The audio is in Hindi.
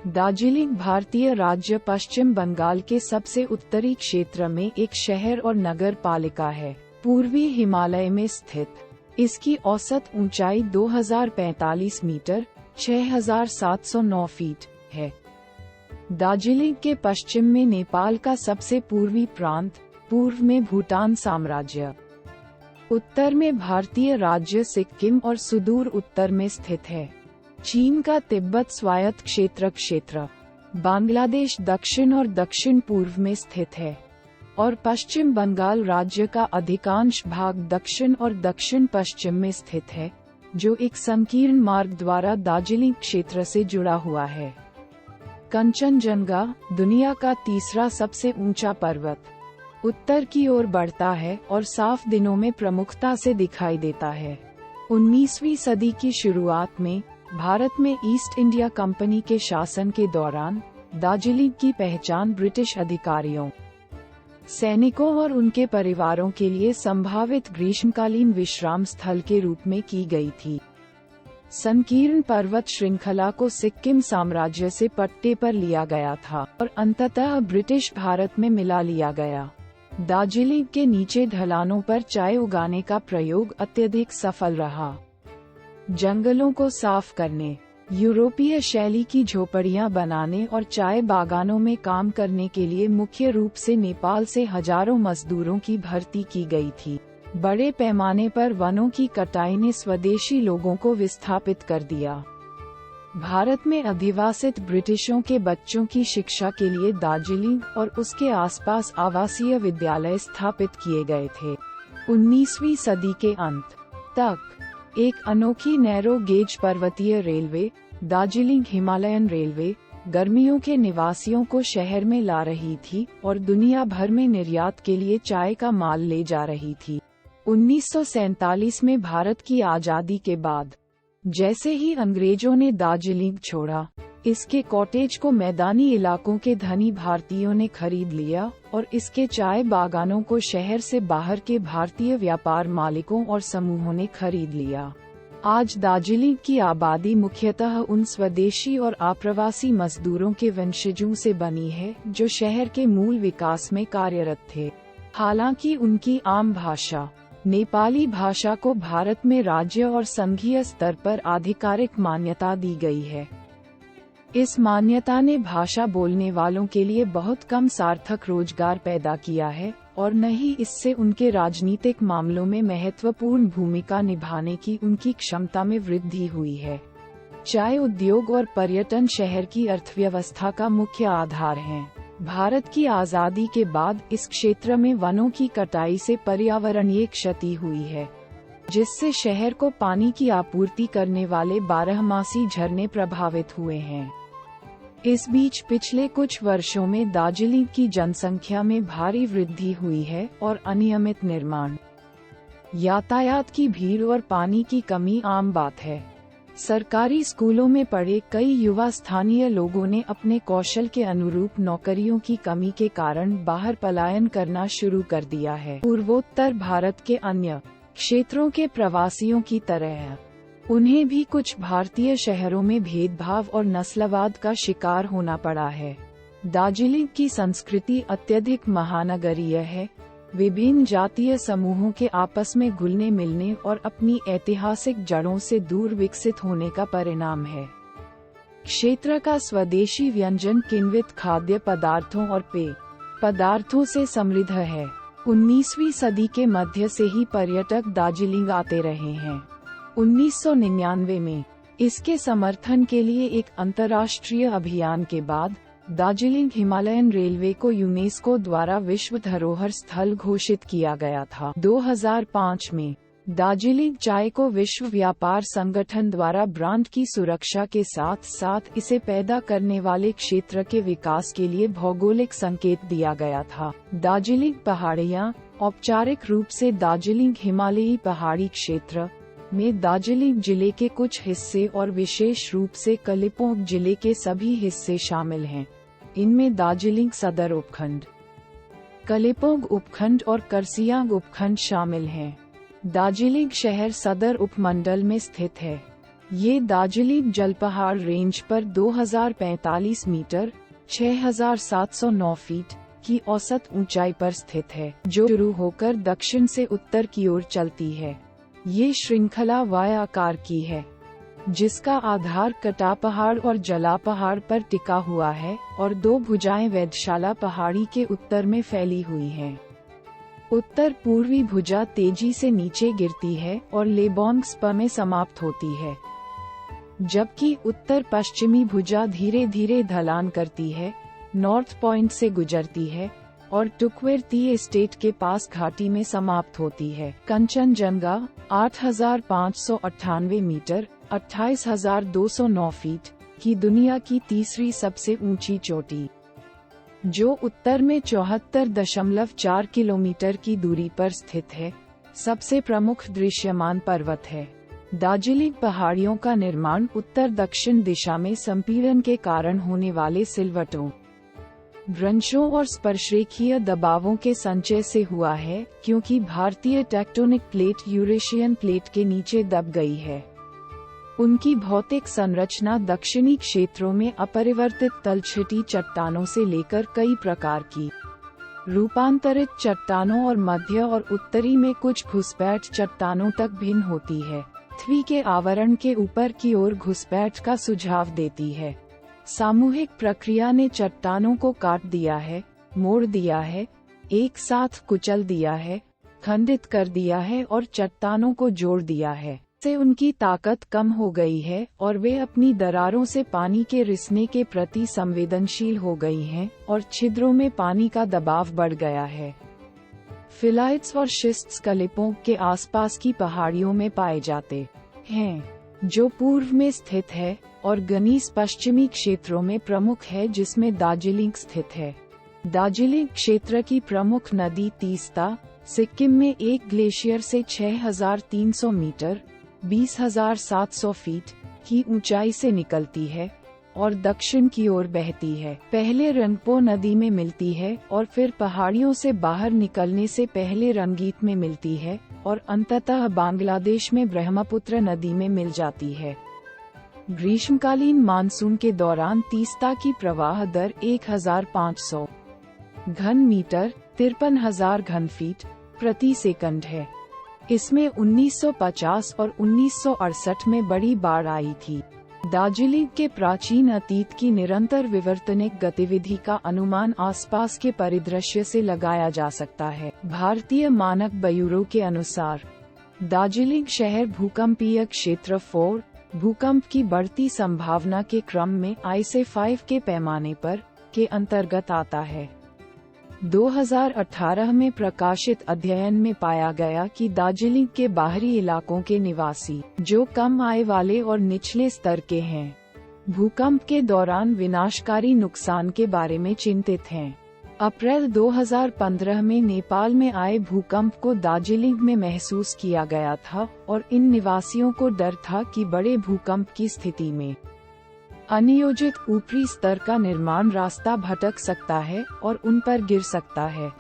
दार्जिलिंग भारतीय राज्य पश्चिम बंगाल के सबसे उत्तरी क्षेत्र में एक शहर और नगर पालिका है। पूर्वी हिमालय में स्थित इसकी औसत ऊंचाई 2045 मीटर 6709 फीट है। दार्जिलिंग के पश्चिम में नेपाल का सबसे पूर्वी प्रांत, पूर्व में भूटान साम्राज्य, उत्तर में भारतीय राज्य सिक्किम और सुदूर उत्तर में स्थित है। चीन का तिब्बत स्वायत्त क्षेत्र, बांग्लादेश दक्षिण और दक्षिण पूर्व में स्थित है और पश्चिम बंगाल राज्य का अधिकांश भाग दक्षिण और दक्षिण पश्चिम में स्थित है, जो एक संकीर्ण मार्ग द्वारा दार्जिलिंग क्षेत्र से जुड़ा हुआ है। कंचनजंगा, दुनिया का तीसरा सबसे ऊंचा पर्वत, उत्तर की ओर बढ़ता है और साफ दिनों में प्रमुखता से दिखाई देता है। 19वीं सदी की शुरुआत में भारत में ईस्ट इंडिया कंपनी के शासन के दौरान दार्जिलिंग की पहचान ब्रिटिश अधिकारियों, सैनिकों और उनके परिवारों के लिए संभावित ग्रीष्मकालीन विश्राम स्थल के रूप में की गई थी। संकीर्ण पर्वत श्रृंखला को सिक्किम साम्राज्य से पट्टे पर लिया गया था और अंततः ब्रिटिश भारत में मिला लिया गया। दार्जिलिंग के नीचे ढलानों पर चाय उगाने का प्रयोग अत्यधिक सफल रहा। जंगलों को साफ करने, यूरोपीय शैली की झोपड़ियां बनाने और चाय बागानों में काम करने के लिए मुख्य रूप से नेपाल से हजारों मजदूरों की भर्ती की गई थी। बड़े पैमाने पर वनों की कटाई ने स्वदेशी लोगों को विस्थापित कर दिया। भारत में अधिवासित ब्रिटिशों के बच्चों की शिक्षा के लिए दार्जिलिंग और उसके आसपास आवासीय विद्यालय स्थापित किए गए थे। 19वीं सदी के अंत तक एक अनोखी नैरो गेज पर्वतीय रेलवे, दार्जिलिंग हिमालयन रेलवे, गर्मियों के निवासियों को शहर में ला रही थी और दुनिया भर में निर्यात के लिए चाय का माल ले जा रही थी। 1947 में भारत की आजादी के बाद जैसे ही अंग्रेजों ने दार्जिलिंग छोड़ा, इसके कॉटेज को मैदानी इलाकों के धनी भारतीयों ने खरीद लिया और इसके चाय बागानों को शहर से बाहर के भारतीय व्यापार मालिकों और समूहों ने खरीद लिया। आज दार्जिलिंग की आबादी मुख्यतः उन स्वदेशी और आप्रवासी मजदूरों के वंशजों से बनी है जो शहर के मूल विकास में कार्यरत थे। हालांकि उनकी आम भाषा नेपाली भाषा को भारत में राज्य और संघीय स्तर पर आधिकारिक मान्यता दी गई है। इस मान्यता ने भाषा बोलने वालों के लिए बहुत कम सार्थक रोजगार पैदा किया है और न ही इससे उनके राजनीतिक मामलों में महत्वपूर्ण भूमिका निभाने की उनकी क्षमता में वृद्धि हुई है। चाय उद्योग और पर्यटन शहर की अर्थव्यवस्था का मुख्य आधार हैं। भारत की आजादी के बाद इस क्षेत्र में वनों की कटाई से पर्यावरणीय क्षति हुई है, जिससे शहर को पानी की आपूर्ति करने वाले बारहमासी झरने प्रभावित हुए हैं। इस बीच पिछले कुछ वर्षों में दार्जिलिंग की जनसंख्या में भारी वृद्धि हुई है और अनियमित निर्माण, यातायात की भीड़ और पानी की कमी आम बात है। सरकारी स्कूलों में पढ़े कई युवा स्थानीय लोगों ने अपने कौशल के अनुरूप नौकरियों की कमी के कारण बाहर पलायन करना शुरू कर दिया है। पूर्वोत्तर भारत के अन्य क्षेत्रों के प्रवासियों की तरह उन्हें भी कुछ भारतीय शहरों में भेदभाव और नस्लवाद का शिकार होना पड़ा है। दार्जिलिंग की संस्कृति अत्यधिक महानगरीय है, विभिन्न जातीय समूहों के आपस में घुलने मिलने और अपनी ऐतिहासिक जड़ों से दूर विकसित होने का परिणाम है। क्षेत्र का स्वदेशी व्यंजन किण्वित खाद्य पदार्थों और पेय पदार्थों से समृद्ध है। 19वीं सदी के मध्य से ही पर्यटक दार्जिलिंग आते रहे हैं। 1999 में इसके समर्थन के लिए एक अंतर्राष्ट्रीय अभियान के बाद दार्जिलिंग हिमालयन रेलवे को यूनेस्को द्वारा विश्व धरोहर स्थल घोषित किया गया था। 2005 में दार्जिलिंग चाय को विश्व व्यापार संगठन द्वारा ब्रांड की सुरक्षा के साथ साथ इसे पैदा करने वाले क्षेत्र के विकास के लिए भौगोलिक संकेत दिया गया था। दार्जिलिंग पहाड़ियाँ, औपचारिक रूप से दार्जिलिंग हिमालयी पहाड़ी क्षेत्र में दार्जिलिंग जिले के कुछ हिस्से और विशेष रूप से कलिम्पोंग जिले के सभी हिस्से शामिल हैं। इनमें दार्जिलिंग सदर उपखंड, कलिम्पोंग उपखंड और करसियांग उपखंड शामिल हैं। दार्जिलिंग शहर सदर उपमंडल में स्थित है। ये दार्जिलिंग जलपहाड़ रेंज पर 2045 मीटर 6709 फीट की औसत ऊंचाई पर स्थित है, जो शुरू होकर दक्षिण से उत्तर की ओर चलती है। ये श्रृंखला वाय आकार की है, जिसका आधार कटा पहाड़ और जला पहाड़ पर टिका हुआ है और दो भुजाएं वेधशाला पहाड़ी के उत्तर में फैली हुई हैं। उत्तर पूर्वी भुजा तेजी से नीचे गिरती है और लेबोंग स्पा में समाप्त होती है, जबकि उत्तर पश्चिमी भुजा धीरे धीरे ढलान करती है, नॉर्थ पॉइंट से गुजरती है और टुक्वेर टी एस्टेट के पास घाटी में समाप्त होती है। कंचनजंगा 8598 मीटर 28209 फीट की दुनिया की तीसरी सबसे ऊंची चोटी, जो उत्तर में 74.4 किलोमीटर की दूरी पर स्थित है, सबसे प्रमुख दृश्यमान पर्वत है। दार्जिलिंग पहाड़ियों का निर्माण उत्तर दक्षिण दिशा में संपीड़न के कारण होने वाले सिलवटों, भ्रंशों और स्पर्शरेखीय दबावों के संचय से हुआ है, क्योंकि भारतीय टेक्टोनिक प्लेट यूरेशियन प्लेट के नीचे दब गई है। उनकी भौतिक संरचना दक्षिणी क्षेत्रों में अपरिवर्तित तलछटी चट्टानों से लेकर कई प्रकार की रूपांतरित चट्टानों और मध्य और उत्तरी में कुछ घुसपैठ चट्टानों तक भिन्न होती है। पृथ्वी के आवरण के ऊपर की ओर घुसपैठ का सुझाव देती है। सामूहिक प्रक्रिया ने चट्टानों को काट दिया है, मोड़ दिया है, एक साथ कुचल दिया है, खंडित कर दिया है और चट्टानों को जोड़ दिया है। से उनकी ताकत कम हो गई है और वे अपनी दरारों से पानी के रिसने के प्रति संवेदनशील हो गई हैं और छिद्रों में पानी का दबाव बढ़ गया है। फिलाइट्स और शिस्ट्स कलिपों के आसपास की पहाड़ियों में पाए जाते हैं, जो पूर्व में स्थित है, और गनीस पश्चिमी क्षेत्रों में प्रमुख है, जिसमें दार्जिलिंग स्थित है। दार्जिलिंग क्षेत्र की प्रमुख नदी तीस्ता सिक्किम में एक ग्लेशियर से 6300 मीटर 20,700 फीट की ऊंचाई से निकलती है और दक्षिण की ओर बहती है। पहले रंगपो नदी में मिलती है और फिर पहाड़ियों से बाहर निकलने से पहले रंगीत में मिलती है और अंततः बांग्लादेश में ब्रह्मपुत्र नदी में मिल जाती है। ग्रीष्मकालीन मानसून के दौरान तीस्ता की प्रवाह दर 1500 घन मीटर 53,000 घन फीट प्रति सेकंड है। इसमें 1950 और 1968 में बड़ी बाढ़ आई थी। दार्जिलिंग के प्राचीन अतीत की निरंतर विवर्तनिक गतिविधि का अनुमान आसपास के परिदृश्य से लगाया जा सकता है। भारतीय मानक ब्यूरो के अनुसार दार्जिलिंग शहर भूकंपीय क्षेत्र 4 भूकंप की बढ़ती संभावना के क्रम में I/5 के पैमाने पर के अंतर्गत आता है। 2018 में प्रकाशित अध्ययन में पाया गया कि दार्जिलिंग के बाहरी इलाकों के निवासी, जो कम आय वाले और निचले स्तर के हैं, भूकंप के दौरान विनाशकारी नुकसान के बारे में चिंतित हैं। अप्रैल 2015 में नेपाल में आए भूकंप को दार्जिलिंग में महसूस किया गया था और इन निवासियों को डर था कि बड़े भूकंप की स्थिति में अनियोजित ऊपरी स्तर का निर्माण रास्ता भटक सकता है और उन पर गिर सकता है।